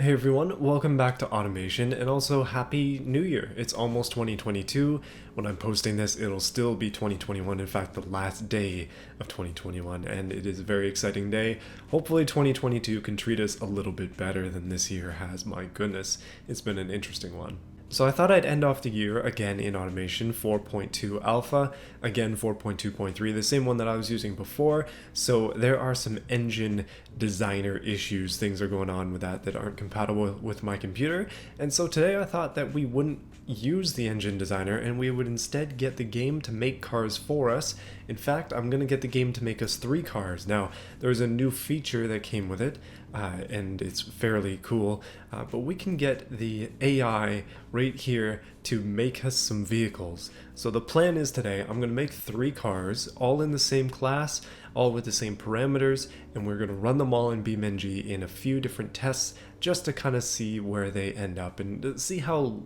Hey everyone, welcome back to Automation and also Happy New Year. It's almost 2022. When I'm posting this, it'll still be 2021, in fact, the last day of 2021, and it is a very exciting day. Hopefully 2022 can treat us a little bit better than this year has. My goodness, it's been an interesting one. So I thought I'd end off the year again in Automation 4.2 Alpha, again 4.2.3, the same one that I was using before. So there are some engine designer issues, things are going on with that aren't compatible with my computer. And so today I thought that we wouldn't use the engine designer and we would instead get the game to make cars for us. In fact, I'm going to get the game to make us 3 cars. Now, there's a new feature that came with it, and it's fairly cool, but we can get the AI right here to make us some vehicles. So the plan is today, I'm going to make 3 cars, all in the same class, all with the same parameters, and we're going to run them all in beamng in a few different tests just to kind of see where they end up and see how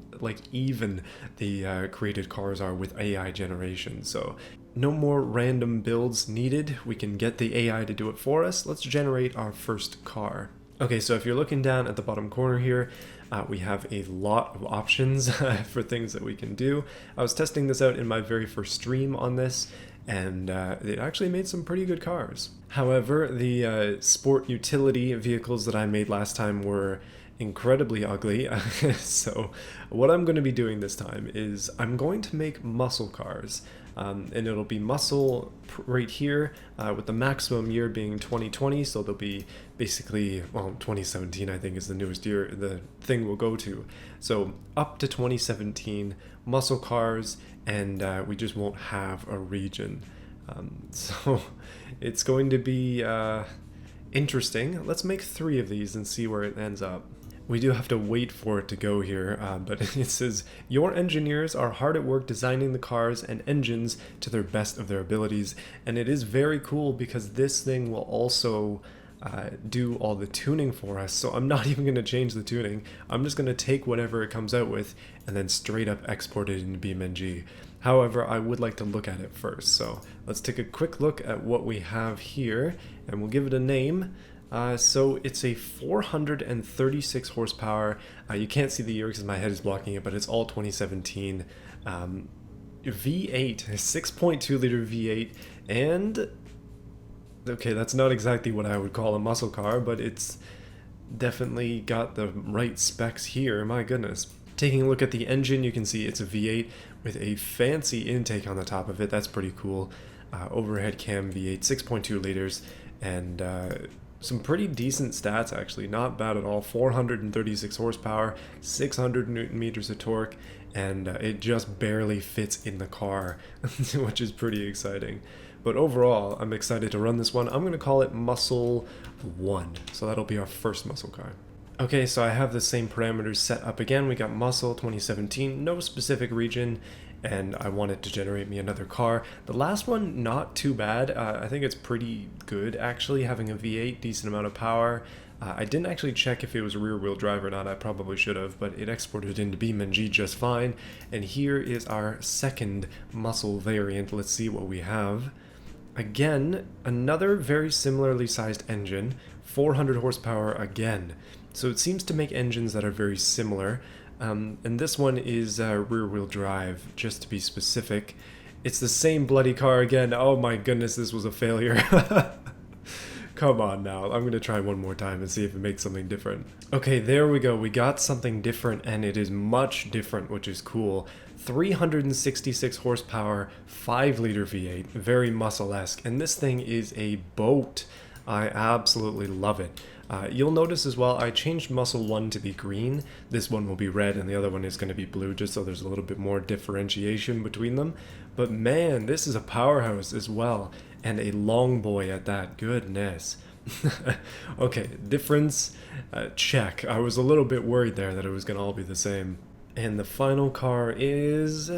even the created cars are with AI generation. So no more random builds needed. We can get the AI to do it for us. Let's generate our first car. Okay, so if you're looking down at the bottom corner here, we have a lot of options for things that we can do. I was testing this out in my very first stream on this, and it actually made some pretty good cars. However, the sport utility vehicles that I made last time were incredibly ugly. So what I'm going to be doing this time is I'm going to make muscle cars. And it'll be muscle right here with the maximum year being 2020, so they'll be basically, well, 2017 I think is the newest year the thing will go to. So up to 2017, muscle cars, and we just won't have a region. So it's going to be interesting. Let's make 3 of these and see where it ends up. We do have to wait for it to go here, but it says, your engineers are hard at work designing the cars and engines to their best of their abilities. And it is very cool because this thing will also do all the tuning for us. So I'm not even going to change the tuning. I'm just going to take whatever it comes out with and then straight up export it into beamng. However, I would like to look at it first. So let's take a quick look at what we have here and we'll give it a name. So it's a 436 horsepower. You can't see the year because my head is blocking it, but it's all 2017. V8, 6.2 liter V8, and okay, that's not exactly what I would call a muscle car, but it's definitely got the right specs here. My goodness. Taking a look at the engine, you can see it's a V8 with a fancy intake on the top of it. That's pretty cool. Overhead cam V8, 6.2 liters, and some pretty decent stats actually, not bad at all. 436 horsepower, 600 newton meters of torque, and it just barely fits in the car, which is pretty exciting. But overall, I'm excited to run this one. I'm going to call it Muscle 1, so that'll be our first muscle car. Okay, so I have the same parameters set up again. We got Muscle 2017, no specific region, and I want it to generate me another car. The last one, not too bad. I think it's pretty good, actually, having a V8, decent amount of power. I didn't actually check if it was rear-wheel drive or not. I probably should have, but it exported into beamng just fine. And here is our second muscle variant. Let's see what we have. Again, another very similarly sized engine, 400 horsepower again. So it seems to make engines that are very similar. And this one is rear-wheel drive, just to be specific. It's the same bloody car again. Oh my goodness, this was a failure. Come on now, I'm going to try one more time and see if it makes something different. Okay, there we go. We got something different, and it is much different, which is cool. 366 horsepower, 5 liter V8, very muscle-esque, and this thing is a boat. I absolutely love it. You'll notice as well, I changed Muscle 1 to be green. This one will be red and the other one is going to be blue, just so there's a little bit more differentiation between them. But man, this is a powerhouse as well, and a long boy at that. Goodness. Okay, difference, check. I was a little bit worried there that it was going to all be the same. And the final car is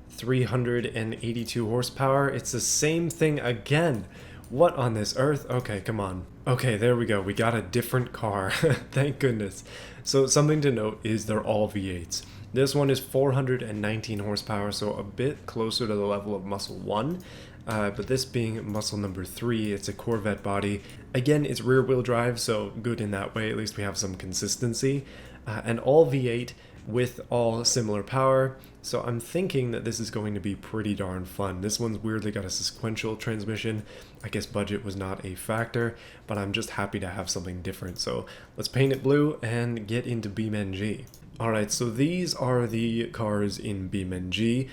382 horsepower. It's the same thing again. What on this earth? Okay, come on. Okay, there we go. We got a different car. Thank goodness. So something to note is they're all V8s. This one is 419 horsepower, so a bit closer to the level of Muscle 1. But this being muscle number 3, it's a Corvette body, Again, it's rear wheel drive, so good in that way. At least we have some consistency. And all V8 with all similar power. So I'm thinking that this is going to be pretty darn fun. This one's weirdly got a sequential transmission. I guess budget was not a factor, but I'm just happy to have something different. So let's paint it blue and get into beamng. Alright, so these are the cars in beamng.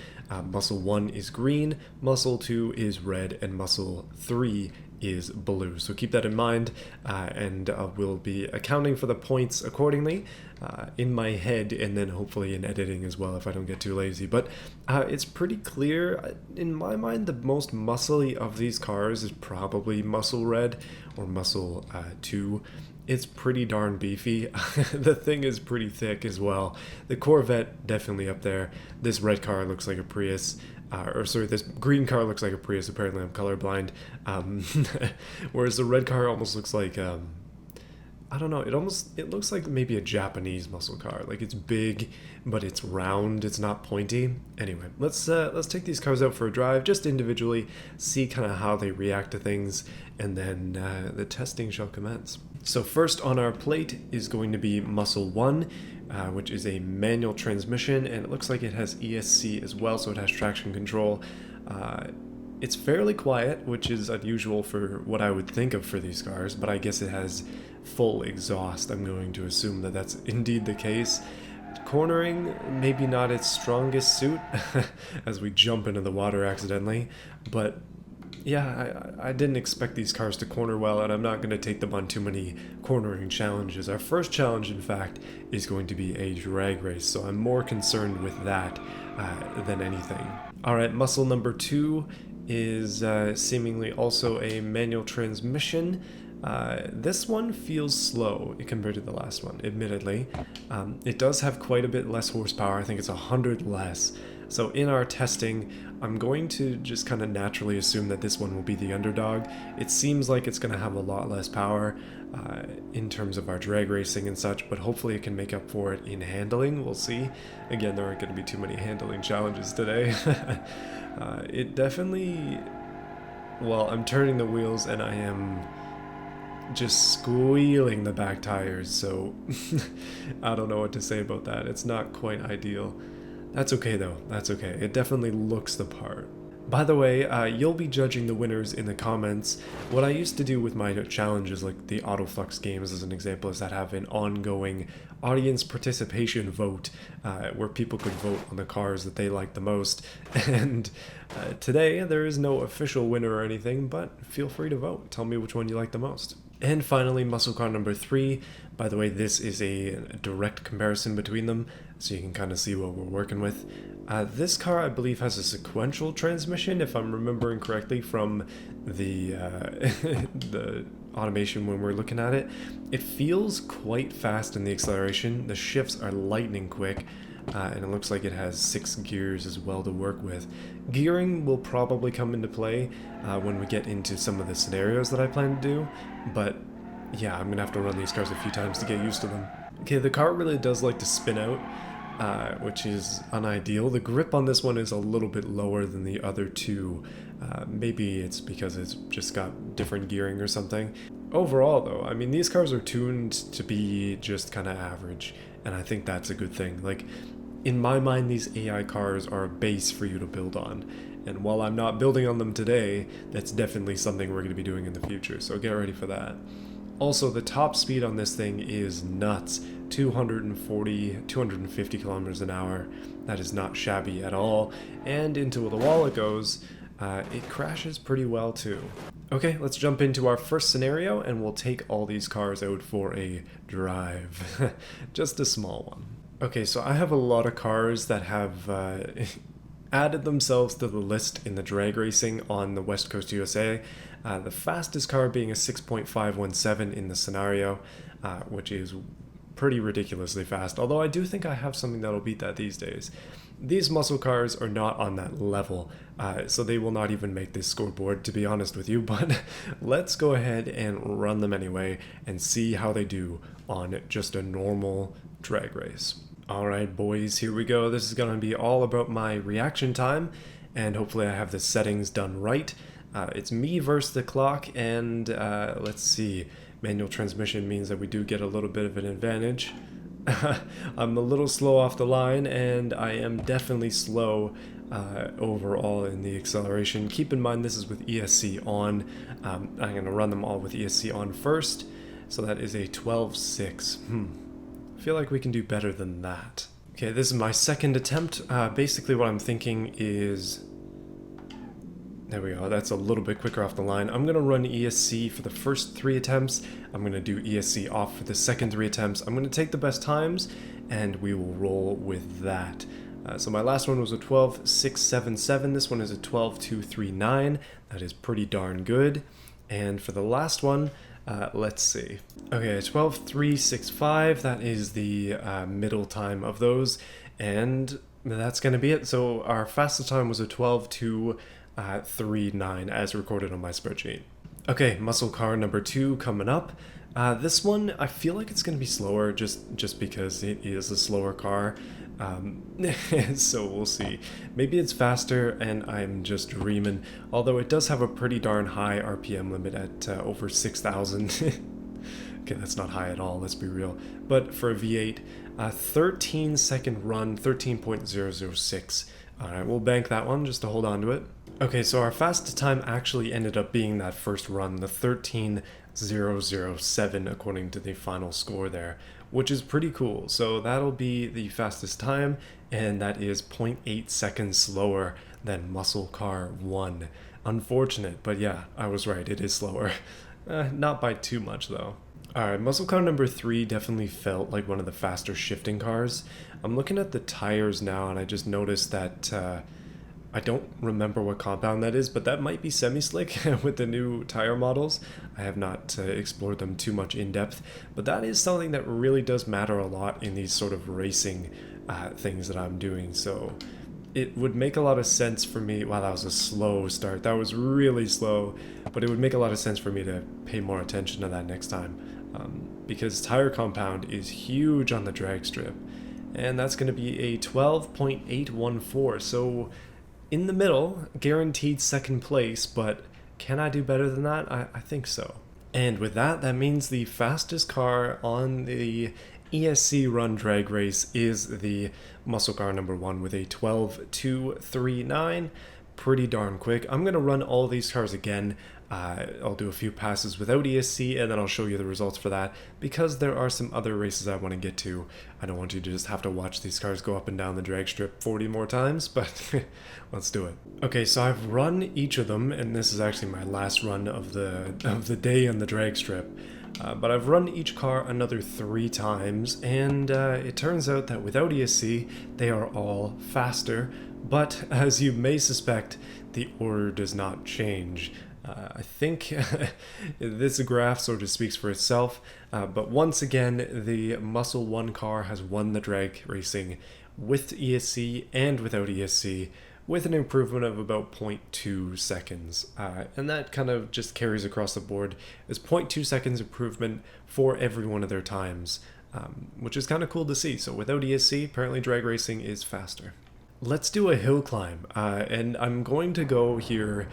Muscle 1 is green, Muscle 2 is red, and Muscle 3 is blue. So keep that in mind, and we'll be accounting for the points accordingly in my head, and then hopefully in editing as well if I don't get too lazy. But it's pretty clear. In my mind, the most muscly of these cars is probably Muscle Red or Muscle 2. It's pretty darn beefy. The thing is pretty thick as well. The Corvette definitely up there. This red car looks like a Prius. This green car looks like a Prius. Apparently I'm colorblind. Whereas the red car almost looks like, I don't know, it looks like maybe a Japanese muscle car. Like it's big, but it's round, it's not pointy. Anyway, let's take these cars out for a drive, just individually, see kind of how they react to things, and then the testing shall commence. So first on our plate is going to be Muscle 1, which is a manual transmission, and it looks like it has ESC as well, so it has traction control. It's fairly quiet, which is unusual for what I would think of for these cars, but I guess it has full exhaust. I'm going to assume that that's indeed the case. Cornering, maybe not its strongest suit, as we jump into the water accidentally, but yeah, I didn't expect these cars to corner well, and I'm not going to take them on too many cornering challenges. Our first challenge, in fact, is going to be a drag race, so I'm more concerned with that than anything. Alright, muscle number 2 is seemingly also a manual transmission. This one feels slow compared to the last one, admittedly. It does have quite a bit less horsepower. I think it's 100 less. So in our testing, I'm going to just kind of naturally assume that this one will be the underdog. It seems like it's going to have a lot less power in terms of our drag racing and such, but hopefully it can make up for it in handling. We'll see. Again, there aren't going to be too many handling challenges today. It definitely... Well, I'm turning the wheels and I am just squealing the back tires, so I don't know what to say about that. It's not quite ideal. That's okay though, that's okay. It definitely looks the part. By the way, you'll be judging the winners in the comments. What I used to do with my challenges, like the autoflux games as an example, is that have an ongoing audience participation vote where people could vote on the cars that they like the most. And today there is no official winner or anything, but feel free to vote. Tell me which one you like the most. And finally, muscle car number 3. By the way, this is a direct comparison between them, so you can kind of see what we're working with. This car, I believe, has a sequential transmission, if I'm remembering correctly from the the automation when we're looking at it. It feels quite fast in the acceleration. The shifts are lightning quick, and it looks like it has 6 gears as well to work with. Gearing will probably come into play when we get into some of the scenarios that I plan to do, but yeah, I'm gonna have to run these cars a few times to get used to them. Okay, the car really does like to spin out, which is unideal. The grip on this one is a little bit lower than the other two. Maybe it's because it's just got different gearing or something. Overall though, I mean, these cars are tuned to be just kind of average, and I think that's a good thing. Like, in my mind, these AI cars are a base for you to build on. And while I'm not building on them today, that's definitely something we're going to be doing in the future, so get ready for that. Also, the top speed on this thing is nuts. 240, 250 kilometers an hour. That is not shabby at all. And into the wall it goes. It crashes pretty well too. Okay, let's jump into our first scenario and we'll take all these cars out for a drive. Just a small one. Okay, so I have a lot of cars that have added themselves to the list in the drag racing on the West Coast USA. The fastest car being a 6.517 in the scenario, which is pretty ridiculously fast, although I do think I have something that'll beat that these days. These muscle cars are not on that level, so they will not even make this scoreboard, to be honest with you, but let's go ahead and run them anyway and see how they do on just a normal drag race. Alright boys, here we go. This is going to be all about my reaction time, and hopefully I have the settings done right. It's me versus the clock, and let's see. Manual transmission means that we do get a little bit of an advantage. I'm a little slow off the line, and I am definitely slow overall in the acceleration. Keep in mind this is with ESC on. I'm going to run them all with ESC on first, so that is a 12.6. I feel like we can do better than that. Okay, this is my second attempt. Basically what I'm thinking is... There we go, that's a little bit quicker off the line. I'm going to run ESC for the first 3 attempts. I'm going to do ESC off for the second 3 attempts. I'm going to take the best times, and we will roll with that. So my last one was a 12.677. This one is a 12.239. That is pretty darn good. And for the last one, let's see. Okay, 12.365. That is the middle time of those. And that's going to be it. So our fastest time was a 12.239 as recorded on my spreadsheet. Okay, muscle car number 2 coming up. This one, I feel like it's going to be slower just because it is a slower car. So we'll see. Maybe it's faster and I'm just dreaming. Although it does have a pretty darn high RPM limit at over 6,000. Okay, that's not high at all, let's be real. But for a V8, 13-second run, 13.006. Alright, we'll bank that one just to hold on to it. Okay, so our fastest time actually ended up being that first run, the 13.007 according to the final score there, which is pretty cool. So that'll be the fastest time, and that is 0.8 seconds slower than Muscle Car 1. Unfortunate, but yeah, I was right, it is slower. Not by too much though. Alright, muscle car number 3 definitely felt like one of the faster shifting cars. I'm looking at the tires now and I just noticed that I don't remember what compound that is, but that might be semi-slick with the new tire models. I have not explored them too much in depth, but that is something that really does matter a lot in these sort of racing things that I'm doing. So it would make a lot of sense for me. Wow, that was a slow start. That was really slow, but it would make a lot of sense for me to pay more attention to that next time. Because tire compound is huge on the drag strip, and that's going to be a 12.814. So in the middle, guaranteed second place, but can I do better than that? I think so. And with that, that means the fastest car on the ESC run drag race is the muscle car number 1 with a 12.239. Pretty darn quick. I'm going to run all these cars again. I'll do a few passes without ESC, and then I'll show you the results for that, because there are some other races I want to get to. I don't want you to just have to watch these cars go up and down the drag strip 40 more times, but let's do it. Okay, so I've run each of them, and this is actually my last run of the day on the drag strip. But I've run each car another 3 times, and it turns out that without ESC, they are all faster, but as you may suspect, the order does not change. I think this graph sort of speaks for itself, but once again, the Muscle 1 car has won the drag racing with ESC and without ESC, with an improvement of about 0.2 seconds. And that kind of just carries across the board. It's 0.2 seconds improvement for every one of their times, which is kind of cool to see. So without ESC, apparently drag racing is faster. Let's do a hill climb, and I'm going to go here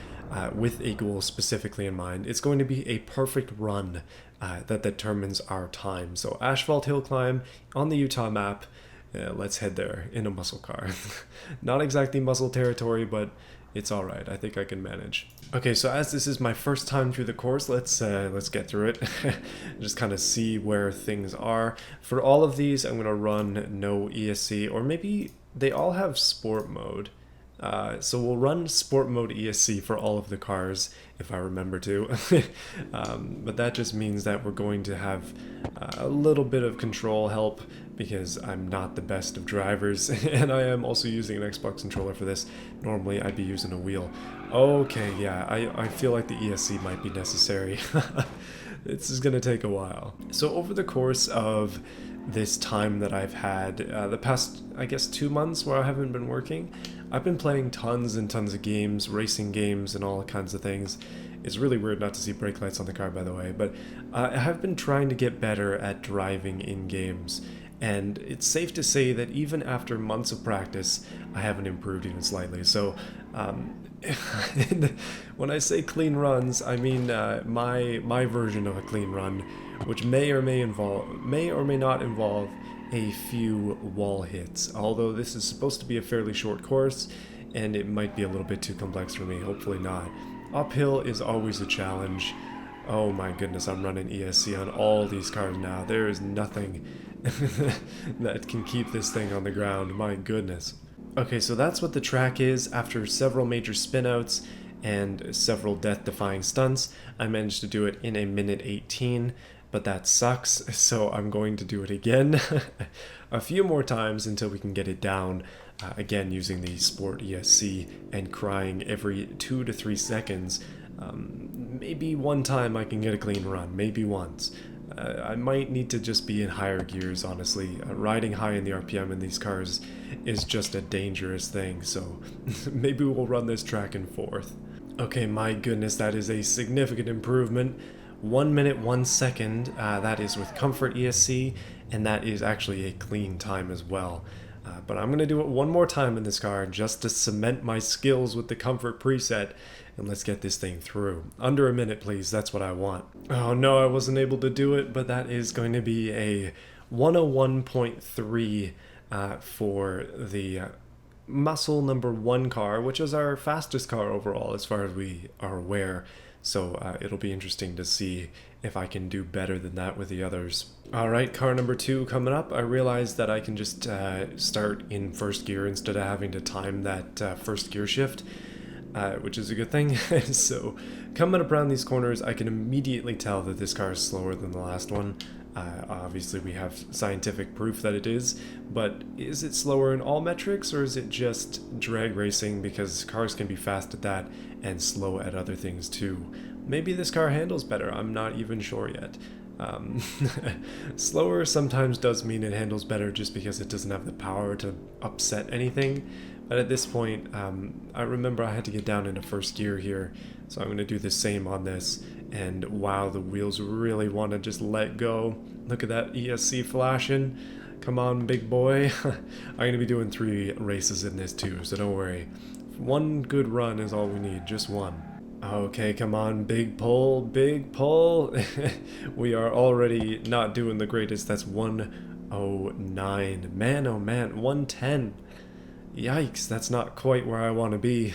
with a goal specifically in mind. It's going to be a perfect run that determines our time. So asphalt hill climb on the Utah map. Let's head there in a muscle car. Not exactly muscle territory, but it's all right. I think I can manage. Okay, so as this is my first time through the course, let's get through it. Just kind of see where things are. For all of these, I'm going to run no ESC, or maybe they all have sport mode. So we'll run sport mode ESC for all of the cars, if I remember to. But that just means that we're going to have a little bit of control help, because I'm not the best of drivers, and I am also using an Xbox controller for this. Normally I'd be using a wheel. Okay, yeah, I feel like the ESC might be necessary. This is going to take a while. So over the course of this time that I've had, the past, I guess, 2 months where I haven't been working, I've been playing tons and tons of games, racing games and all kinds of things. It's really weird not to see brake lights on the car, by the way, but I have been trying to get better at driving in games. And it's safe to say that even after months of practice, I haven't improved even slightly. So And when I say clean runs, I mean my version of a clean run, which may or may not involve a few wall hits. Although this is supposed to be a fairly short course, and it might be a little bit too complex for me. Hopefully not. Uphill is always a challenge. Oh my goodness, I'm running ESC on all these cars now. There is nothing that can keep this thing on the ground. My goodness. Okay, so that's what the track is. After several major spinouts and several death-defying stunts, I managed to do it in a minute 18, but that sucks, so I'm going to do it again a few more times until we can get it down. Again, using the Sport ESC and crying every 2 to 3 seconds. Maybe one time I can get a clean run, maybe once. I might need to just be in higher gears, honestly. Riding high in the RPM in these cars is just a dangerous thing, so maybe we'll run this track in fourth. Okay, my goodness, that is a significant improvement. 1 minute, 1 second, that is with Comfort ESC, and that is actually a clean time as well. But I'm going to do it one more time in this car just to cement my skills with the Comfort preset, and let's get this thing through. Under a minute, please, that's what I want. Oh no, I wasn't able to do it, but that is going to be a 101.3 for the muscle number 1 car, which is our fastest car overall as far as we are aware. So it'll be interesting to see if I can do better than that with the others. Alright, car number 2 coming up. I realized that I can just start in first gear instead of having to time that first gear shift, which is a good thing. So coming up around these corners, I can immediately tell that this car is slower than the last one. Obviously we have scientific proof that it is, but is it slower in all metrics, or is it just drag racing because cars can be fast at that and slow at other things too? Maybe this car handles better, I'm not even sure yet. Slower sometimes does mean it handles better just because it doesn't have the power to upset anything, but at this point, I remember I had to get down into first gear here, so I'm going to do the same on this. And wow, the wheels really want to just let go. Look at that ESC flashing. Come on, big boy. I'm going to be doing 3 races in this too, so don't worry. One good run is all we need, just one. Okay, come on, big pull, big pull. We are already not doing the greatest. That's 109. Man, oh man, 110. Yikes, that's not quite where I want to be.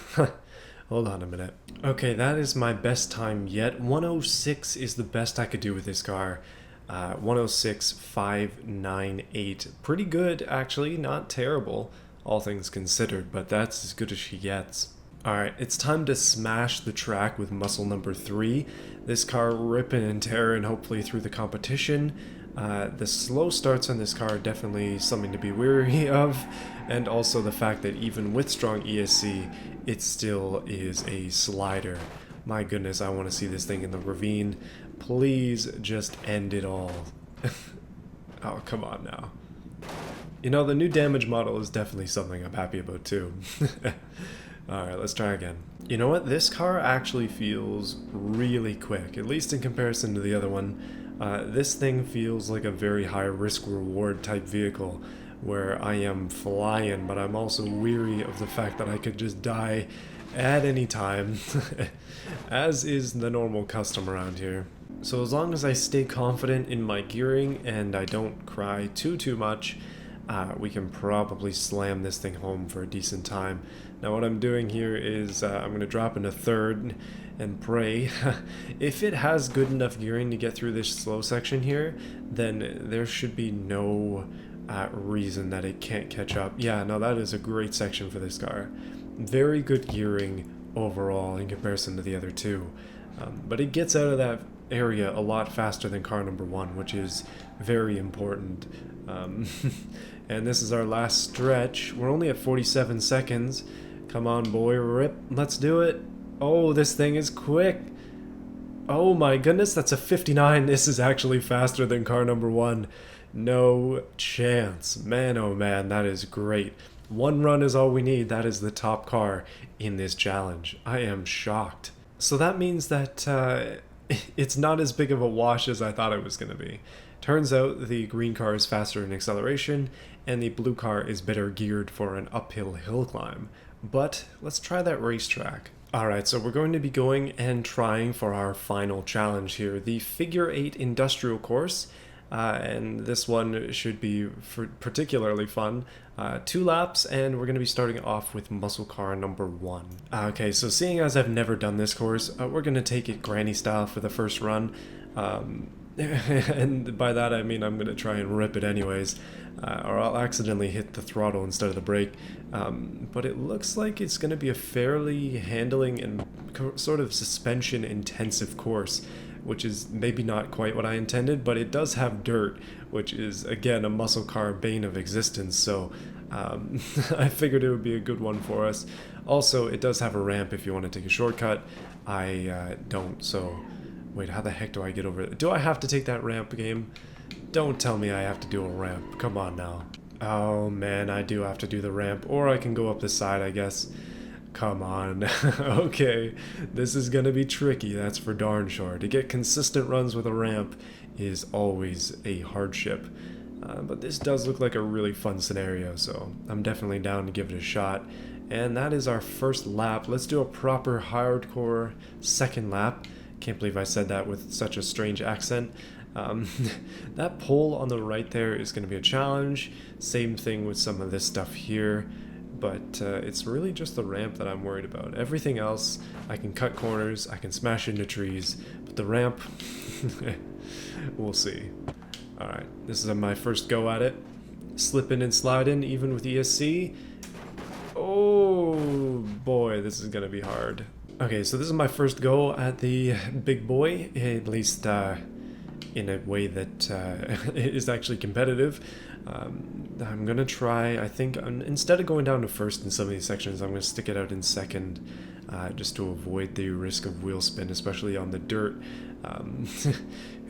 Hold on a minute. Okay, that is my best time yet. 106 is the best I could do with this car. 106.598. Pretty good, actually. Not terrible, all things considered, but that's as good as she gets. Alright, it's time to smash the track with muscle number 3. This car ripping and tearing, hopefully through the competition. The slow starts on this car are definitely something to be wary of, and also the fact that even with strong ESC, it still is a slider. My goodness, I want to see this thing in the ravine. Please just end it all. Oh, come on now. You know, the new damage model is definitely something I'm happy about too. Alright, let's try again. You know what? This car actually feels really quick, at least in comparison to the other one. This thing feels like a very high risk-reward type vehicle, where I am flying, but I'm also weary of the fact that I could just die at any time, as is the normal custom around here. So as long as I stay confident in my gearing and I don't cry too much, we can probably slam this thing home for a decent time. Now what I'm doing here is I'm going to drop into third and pray. If it has good enough gearing to get through this slow section here, then there should be no reason that it can't catch up. Yeah, no, that is a great section for this car. Very good gearing overall in comparison to the other two. But it gets out of that area a lot faster than car number 1, which is very important. And this is our last stretch. We're only at 47 seconds. Come on, boy, rip. Let's do it. Oh, this thing is quick. Oh my goodness, that's a 59. This is actually faster than car number 1. No chance. Man, oh man, that is great. 1 run is all we need. That is the top car in this challenge. I am shocked. So that means that it's not as big of a wash as I thought it was going to be. Turns out the green car is faster in acceleration, and the blue car is better geared for an uphill hill climb. but let's try that racetrack. Alright, so we're going to be going and trying for our final challenge here, the Figure 8 Industrial Course. And this one should be particularly fun. 2 laps, and we're going to be starting off with muscle car number 1. Okay, so seeing as I've never done this course, we're going to take it granny style for the first run. And by that I mean I'm going to try and rip it anyways, or I'll accidentally hit the throttle instead of the brake. But it looks like it's going to be a fairly handling and sort of suspension intensive course, which is maybe not quite what I intended, but it does have dirt, which is again a muscle car bane of existence, so I figured it would be a good one for us. Also, it does have a ramp if you want to take a shortcut. I don't, so wait, how the heck do I get over it? Do I have to take that ramp, game? Don't tell me I have to do a ramp. Come on now. Oh man, I do have to do the ramp, or I can go up the side, I guess. Come on. Okay, this is gonna be tricky, that's for darn sure. To get consistent runs with a ramp is always a hardship. But this does look like a really fun scenario, so I'm definitely down to give it a shot. And that is our first lap. Let's do a proper hardcore second lap. Can't believe I said that with such a strange accent. That pole on the right there is going to be a challenge. Same thing with some of this stuff here. But it's really just the ramp that I'm worried about. Everything else, I can cut corners, I can smash into trees. But the ramp, we'll see. Alright, this is my first go at it. Slipping and sliding, even with ESC. Oh boy, this is going to be hard. Okay, so this is my first go at the big boy, at least in a way that is actually competitive. I'm going to try, I think, instead of going down to first in some of these sections, I'm going to stick it out in second, just to avoid the risk of wheel spin, especially on the dirt.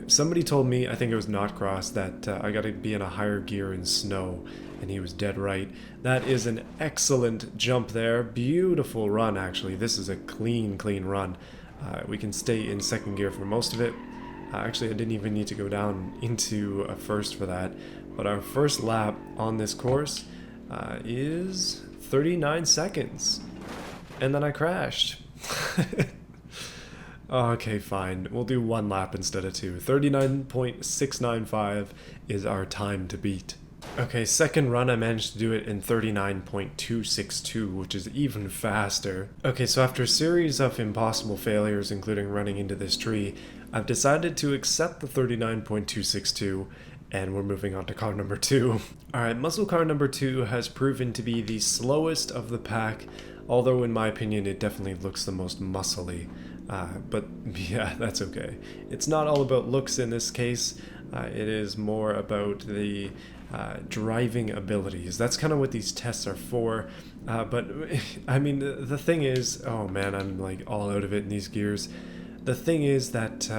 Somebody told me, I think it was Notcross, that I got to be in a higher gear in snow, and he was dead right. That is an excellent jump there. Beautiful run, actually. This is a clean run. We can stay in second gear for most of it. Actually, I didn't even need to go down into a first for that. But our first lap on this course is 39 seconds. And then I crashed. Okay, fine. We'll do 1 lap instead of 2. 39.695 is our time to beat. Okay, second run I managed to do it in 39.262, which is even faster. Okay, so after a series of impossible failures, including running into this tree, I've decided to accept the 39.262, and we're moving on to car number 2. Alright, muscle car number 2 has proven to be the slowest of the pack, although in my opinion it definitely looks the most muscly. But yeah, that's okay. It's not all about looks in this case. It is more about the driving abilities. That's kind of what these tests are for. But I mean, the thing is, oh man, I'm like all out of it in these gears. The thing is that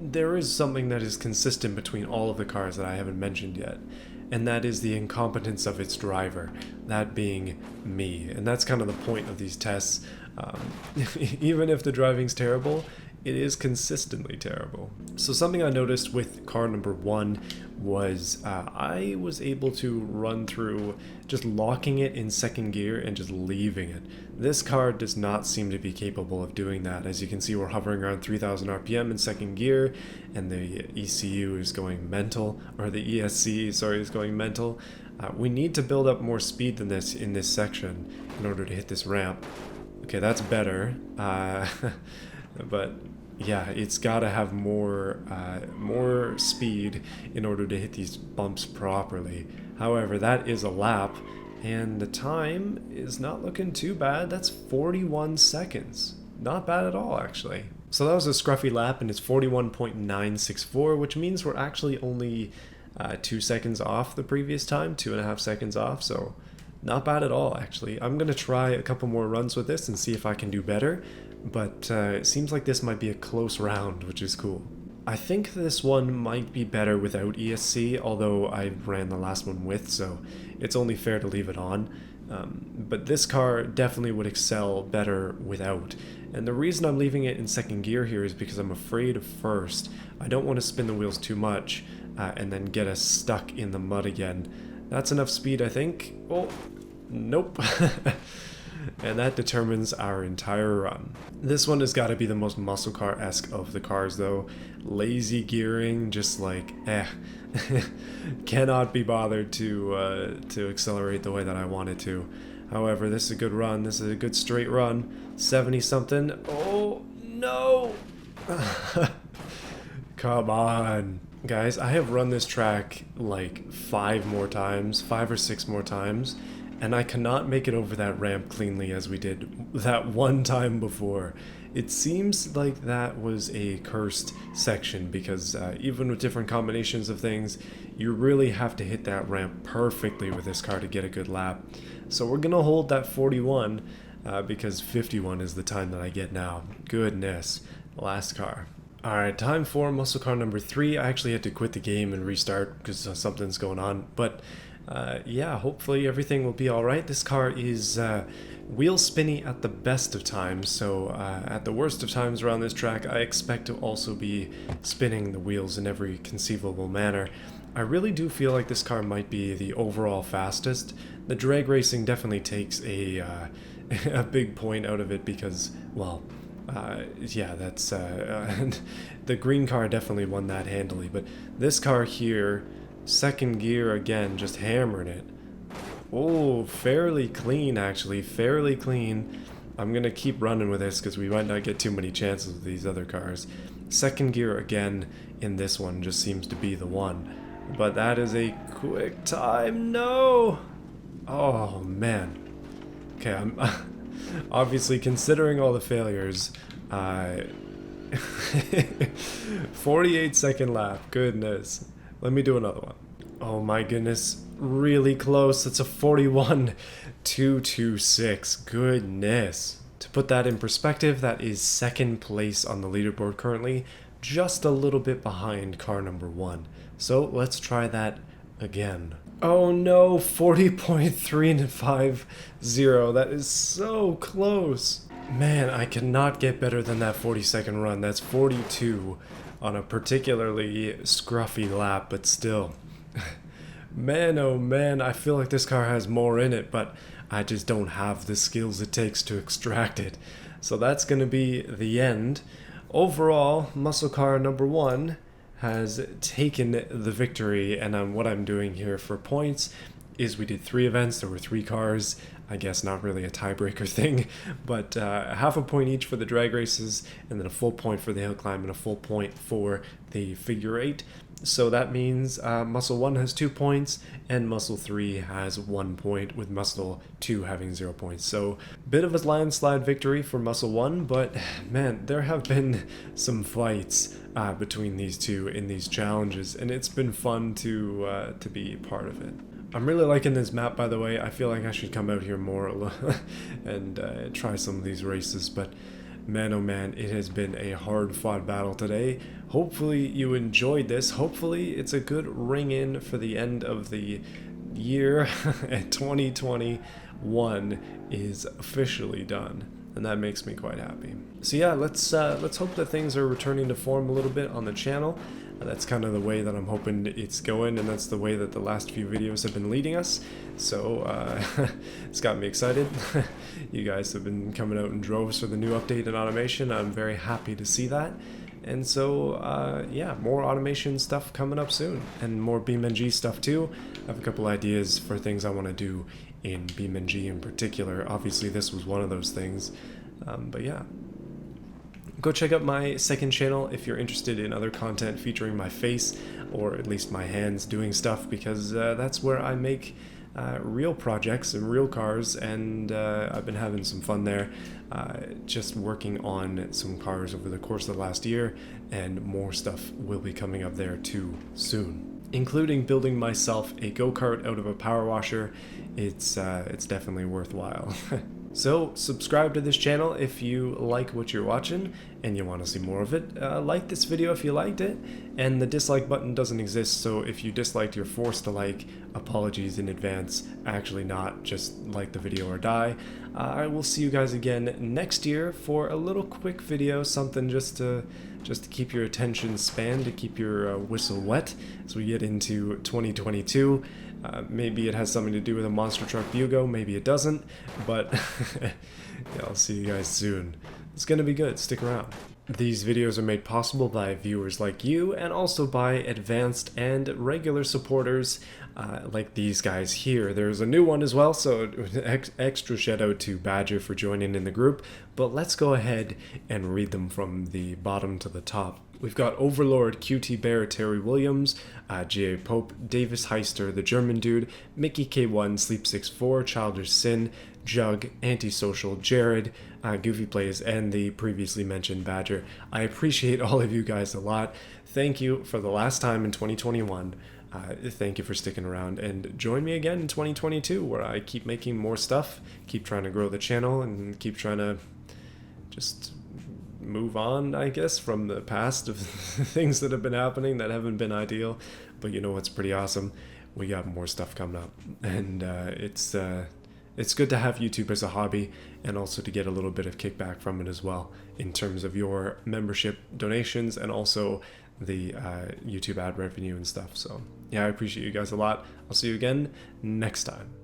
there is something that is consistent between all of the cars that I haven't mentioned yet, and that is the incompetence of its driver, that being me. And that's kind of the point of these tests. Even if the driving's terrible, it is consistently terrible. So something I noticed with car number 1 was I was able to run through just locking it in second gear and just leaving it. This car does not seem to be capable of doing that. As you can see, we're hovering around 3,000 RPM in second gear, and the ECU is going mental, or the ESC, sorry, is going mental. We need to build up more speed than this in this section in order to hit this ramp. Okay, that's better. But yeah, it's got to have more speed in order to hit these bumps properly. However, that is a lap, and the time is not looking too bad. That's 41 seconds. Not bad at all, actually. So that was a scruffy lap, and it's 41.964, which means we're actually only 2 seconds off the previous time, 2.5 seconds off, so not bad at all, actually. I'm going to try a couple more runs with this and see if I can do better. But it seems like this might be a close round, which is cool. I think this one might be better without ESC, although I ran the last one with, so it's only fair to leave it on. But this car definitely would excel better without. And the reason I'm leaving it in second gear here is because I'm afraid of first. I don't want to spin the wheels too much and then get us stuck in the mud again. That's enough speed, I think. Oh, nope. And that determines our entire run. This one has got to be the most muscle car-esque of the cars though. Lazy gearing, just like, cannot be bothered to accelerate the way that I wanted to. However, this is a good run. This is a good straight run. 70 something. Oh, no! Come on. Guys, I have run this track like 5 or 6 more times, and I cannot make it over that ramp cleanly as we did that one time before. It seems like that was a cursed section because even with different combinations of things, you really have to hit that ramp perfectly with this car to get a good lap. So we're gonna hold that 41 because 51 is the time that I get now. Goodness, last car. Alright, time for muscle car number 3. I actually had to quit the game and restart because something's going on, but yeah, hopefully everything will be alright. This car is wheel spinny at the best of times, so at the worst of times around this track, I expect to also be spinning the wheels in every conceivable manner. I really do feel like this car might be the overall fastest. The drag racing definitely takes a big point out of it because, well, yeah, that's the green car definitely won that handily, but this car here, second gear again, just hammering it. Oh, fairly clean actually, fairly clean. I'm gonna keep running with this because we might not get too many chances with these other cars. Second gear again in this one just seems to be the one, but that is a quick time. No! Oh man. Okay, I'm obviously considering all the failures. 48-second lap. Goodness. Let me do another one. Oh my goodness. Really close. It's a 41.226. Goodness. To put that in perspective, that is second place on the leaderboard currently, just a little bit behind car number 1. So let's try that again. Oh no, 40.350. That is so close. Man, I cannot get better than that 40-second run. That's 42 on a particularly scruffy lap, but still. Man, oh man, I feel like this car has more in it, but I just don't have the skills it takes to extract it. So that's going to be the end. Overall, muscle car number 1 has taken the victory, and what I'm doing here for points is we did 3 events. There were 3 cars. I guess not really a tiebreaker thing, but half a point each for the drag races, and then a full point for the hill climb and a full point for the figure 8. So that means muscle 1 has 2 points and muscle 3 has 1 point, with muscle 2 having 0 points. So bit of a landslide victory for muscle 1, but man, there have been some fights between these two in these challenges, and it's been fun to be part of it. I'm really liking this map, by the way. I feel like I should come out here more and try some of these races, but man oh man, it has been a hard-fought battle today. Hopefully you enjoyed this. Hopefully it's a good ring-in for the end of the year, and 2021 is officially done, and that makes me quite happy. So yeah, let's hope that things are returning to form a little bit on the channel. That's kind of the way that I'm hoping it's going, and that's the way that the last few videos have been leading us. So it's got me excited. You guys have been coming out in droves for the new update in automation. I'm very happy to see that. And so yeah, more automation stuff coming up soon, and more beamng stuff too. I have a couple ideas for things I want to do in beamng in particular. Obviously this was one of those things, but yeah. Go check out my second channel if you're interested in other content featuring my face, or at least my hands doing stuff, because that's where I make real projects and real cars, and I've been having some fun there, just working on some cars over the course of the last year, and more stuff will be coming up there too soon, including building myself a go-kart out of a power washer. It's definitely worthwhile. So subscribe to this channel if you like what you're watching and you want to see more of it. Like this video if you liked it, and the dislike button doesn't exist, so if you disliked, you're forced to like. Apologies in advance. Actually not, just like the video or die. I will see you guys again next year for a little quick video, something just to keep your attention span, to keep your whistle wet as we get into 2022. Maybe it has something to do with a monster truck Bugo, maybe it doesn't, but yeah, I'll see you guys soon. It's gonna be good, stick around. These videos are made possible by viewers like you, and also by advanced and regular supporters like these guys here. There's a new one as well, so extra shout out to Badger for joining in the group, but let's go ahead and read them from the bottom to the top. We've got Overlord, QT Bear, Terry Williams, G.A. Pope, Davis Heister, The German Dude, Mickey K1, Sleep64, Childish Sin, Jug, Antisocial, Jared, Goofy Plays, and the previously mentioned Badger. I appreciate all of you guys a lot. Thank you for the last time in 2021. Thank you for sticking around, and join me again in 2022 where I keep making more stuff, keep trying to grow the channel, and keep trying to just move on, I guess, from the past of things that have been happening that haven't been ideal. But you know what's pretty awesome? We got more stuff coming up, and it's good to have YouTube as a hobby, and also to get a little bit of kickback from it as well, in terms of your membership donations and also the YouTube ad revenue and stuff. So yeah, I appreciate you guys a lot. I'll see you again next time.